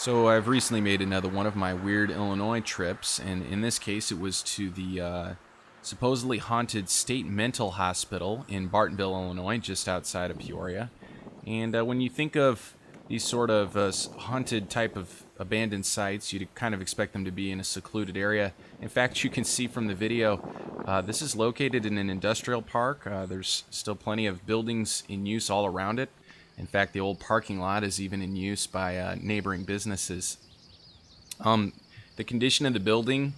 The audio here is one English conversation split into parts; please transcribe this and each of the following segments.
So I've recently made another one of my weird Illinois trips, and in this case it was to the supposedly haunted state mental hospital in Bartonville, Illinois, just outside of Peoria. And when you think of these sort of haunted type of abandoned sites, you'd kind of expect them to be in a secluded area. In fact, you can see from the video, this is located in an industrial park. There's still plenty of buildings in use all around it. In fact, the old parking lot is even in use by neighboring businesses. The condition of the building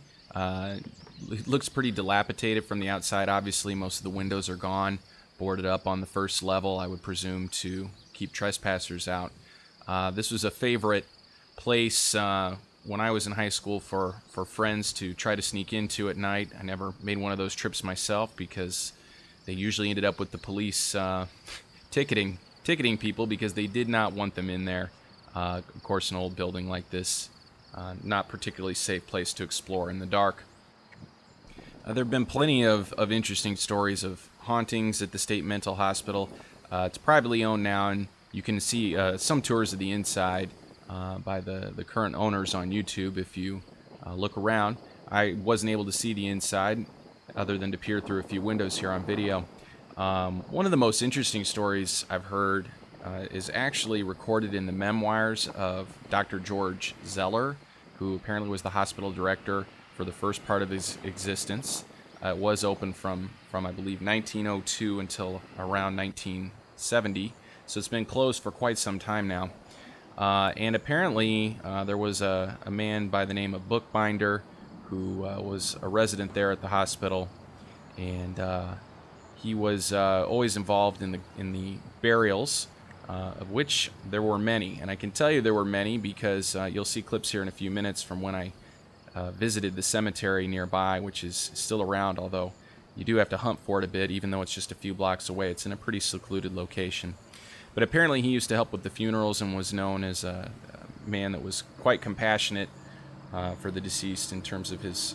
looks pretty dilapidated from the outside. Obviously, most of the windows are gone, boarded up on the first level, I would presume, to keep trespassers out. This was a favorite place when I was in high school for friends to try to sneak into at night. I never made one of those trips myself because they usually ended up with the police ticketing people because they did not want them in there. Of course, an old building like this, not particularly safe place to explore in the dark. There have been plenty of interesting stories of hauntings at the state mental hospital. It's privately owned now, and you can see some tours of the inside by the current owners on YouTube if you look around. I wasn't able to see the inside other than to peer through a few windows here on video. One of the most interesting stories I've heard is actually recorded in the memoirs of Dr. George Zeller, who apparently was the hospital director for the first part of his existence. It was open from I believe 1902 until around 1970, so it's been closed for quite some time now. And apparently there was a man by the name of Bookbinder who was a resident there at the hospital, and he was always involved in the burials, of which there were many. And I can tell you there were many because you'll see clips here in a few minutes from when I visited the cemetery nearby, which is still around, although you do have to hunt for it a bit, even though it's just a few blocks away. It's in a pretty secluded location. But apparently he used to help with the funerals and was known as a man that was quite compassionate for the deceased in terms of his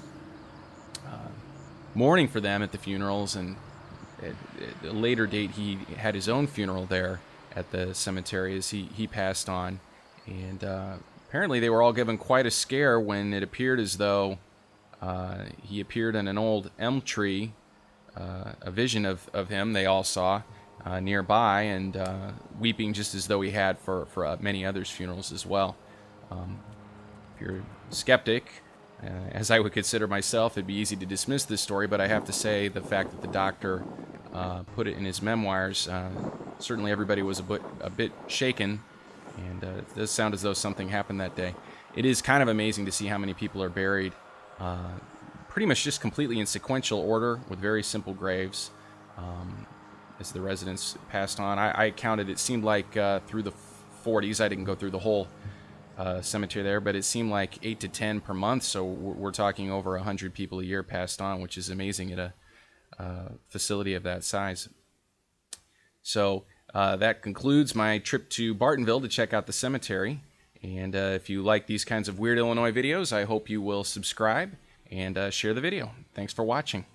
mourning for them at the funerals. And at a later date, he had his own funeral there at the cemetery as he passed on. And apparently they were all given quite a scare when it appeared as though he appeared in an old elm tree, a vision of him they all saw nearby, and weeping just as though he had for many others' funerals as well. If you're a skeptic, as I would consider myself, it'd be easy to dismiss this story, but I have to say the fact that the doctor put it in his memoirs, certainly everybody was a bit shaken, and it does sound as though something happened that day. It is kind of amazing to see how many people are buried pretty much just completely in sequential order with very simple graves as the residents passed on. I counted, it seemed like through the 40s, I didn't go through the whole cemetery there, but it seemed like 8 to 10 per month, so we're talking over 100 people a year passed on, which is amazing at a facility of that size. So that concludes my trip to Bartonville to check out the cemetery. And if you like these kinds of weird Illinois videos, I hope you will subscribe and share the video. Thanks for watching.